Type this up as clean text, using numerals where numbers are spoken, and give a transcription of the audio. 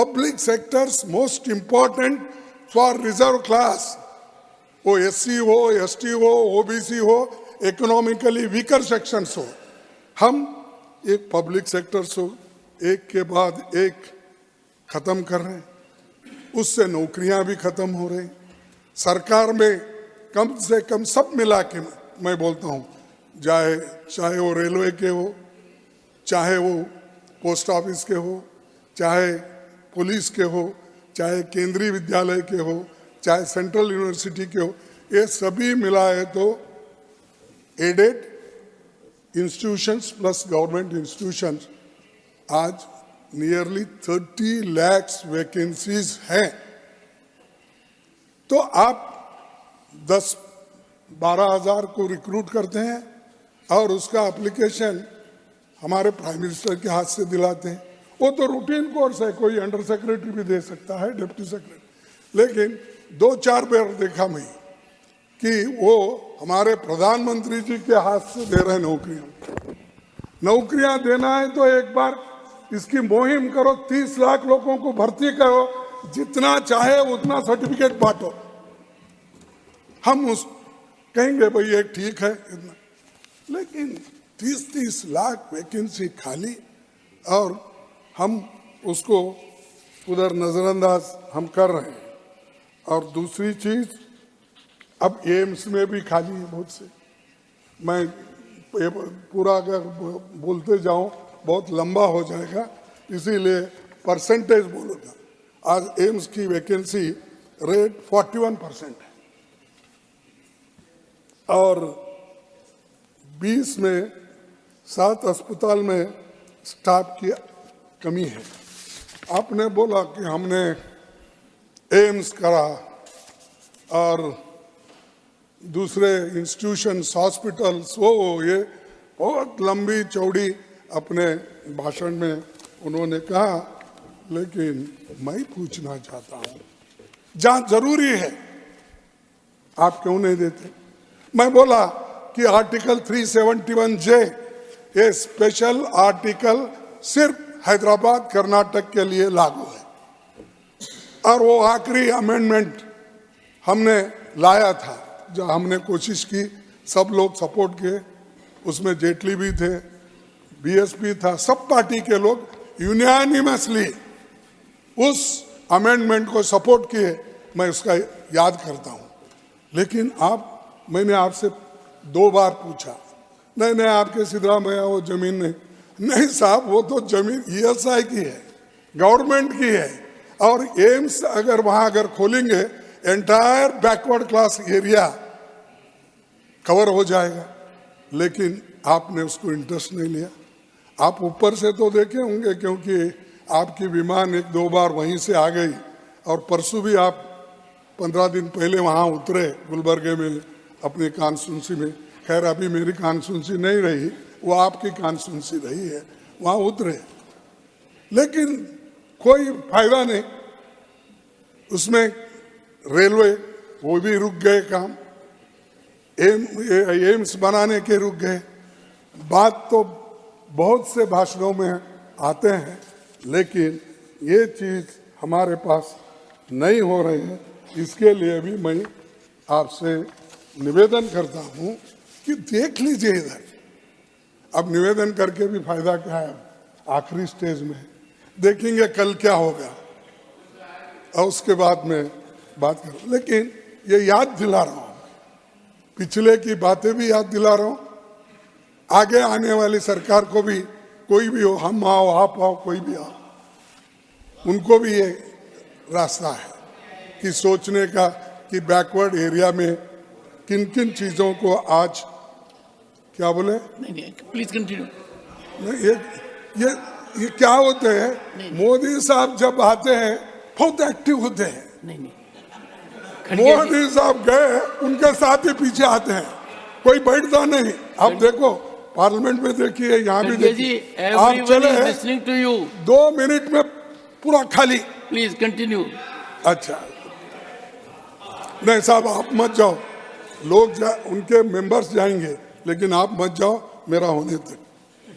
Public sectors most important for reserve class, वो SC हो, ST हो, ओबीसी हो, इकोनॉमिकली वीकर सेक्शंस हो, हम एक पब्लिक सेक्टर्स हो एक के बाद एक खत्म कर रहे हैं। उससे नौकरियां भी खत्म हो रही। सरकार में कम से कम सब मिला के मैं बोलता हूं, चाहे वो रेलवे के हो, चाहे वो पोस्ट ऑफिस के हो, चाहे पुलिस के हो, चाहे केंद्रीय विद्यालय के हो, चाहे सेंट्रल यूनिवर्सिटी के हो, ये सभी मिलाए तो aided institutions plus government institutions आज नियरली 30 लाख वैकेंसीज हैं। तो आप 10-12 हजार को रिक्रूट करते हैं और उसका एप्लीकेशन हमारे प्राइम मिनिस्टर के हाथ से दिलाते हैं। वो तो रूटीन कोर्स है, कोई अंडर सेक्रेटरी भी दे सकता है, डिप्टी सेक्रेटरी। लेकिन 2-4 बार देखा मैं कि वो हमारे प्रधानमंत्री जी के हाथ से दे रहे नौकरियां देना है तो एक बार इसकी मुहिम करो, 30 लाख लोगों को भर्ती करो, जितना चाहे उतना सर्टिफिकेट बांटो। हम उस कहेंगे भाई ये ठीक है इतना, लेकिन 30-30 लाख वैकेंसी खाली और हम उसको उधर नजरअंदाज हम कर रहे हैं। और दूसरी चीज, अब एम्स में भी खाली है बहुत से। मैं पूरा अगर बोलते जाऊं बहुत लंबा हो जाएगा, इसीलिए परसेंटेज बोलूंगा। आज एम्स की वैकेंसी रेट 41% है और 20 में 7 अस्पताल में स्टाफ की कमी है। आपने बोला कि हमने एम्स करा और दूसरे इंस्टीट्यूशंस, हॉस्पिटल्स, वो ये बहुत लंबी चौड़ी अपने भाषण में उन्होंने कहा। लेकिन मैं पूछना चाहता हूं, जहां जरूरी है आप क्यों नहीं देते? मैं बोला कि आर्टिकल 371J ये स्पेशल आर्टिकल सिर्फ हैदराबाद कर्नाटक के लिए लागू है और वो आखिरी अमेंडमेंट हमने लाया था, जो हमने कोशिश की, सब लोग सपोर्ट किए, उसमें जेटली भी थे, बीएसपी था, सब पार्टी के लोग यूनानिमसली उस अमेंडमेंट को सपोर्ट किए। मैं उसका याद करता हूं। लेकिन मैंने आपसे 2 बार पूछा, नहीं आपके सिद्धरामैया वो जमीन नहीं साहब, वो तो जमीन ईएसआई की है, गवर्नमेंट की है। और एम्स अगर खोलेंगे entire backward class area cover हो जाएगा। लेकिन आपने उसको इंटरेस्ट नहीं लिया। आप ऊपर से तो देखे होंगे, क्योंकि आपकी विमान 1-2 बार वहीं से आ गई और परसों भी आप 15 दिन पहले वहां उतरे गुलबर्गे में अपनी कॉन्स्टिट्यूंसी में। खैर अभी मेरी कॉन्स्टिट्यूंसी नहीं रही, वो आपकी कॉन्स्टिट्यूंसी रही है, वहां उतरे, लेकिन कोई फायदा नहीं। उसमें रेलवे वो भी रुक गए काम, एम्स बनाने के रुक गए। बात तो बहुत से भाषणों में आते हैं, लेकिन ये चीज हमारे पास नहीं हो रही है। इसके लिए भी मैं आपसे निवेदन करता हूं कि देख लीजिए इधर। अब निवेदन करके भी फायदा क्या है? आखिरी स्टेज में देखेंगे कल क्या होगा और उसके बाद में बात करूं। लेकिन ये याद दिला रहा हूं, पिछले की बातें भी याद दिला रहा हूं, आगे आने वाली सरकार को भी, कोई भी हो, हम आओ आप आओ कोई भी आओ, उनको भी ये रास्ता है कि सोचने का कि बैकवर्ड एरिया में किन किन चीजों को आज क्या बोले। नहीं प्लीज कंटिन्यू। नहीं ये क्या होते हैं, मोदी साहब जब आते हैं बहुत एक्टिव होते हैं। नहीं मोदी साहब गए, उनके साथ ही पीछे आते हैं, कोई बैठता नहीं। आप देखो पार्लियामेंट में देखिए, यहाँ भी देखिए, आप चले 2 मिनट में पूरा खाली। Please continue. अच्छा नहीं साहब आप मत जाओ, लोग उनके मेंबर्स जाएंगे, लेकिन आप मत जाओ मेरा होने तक।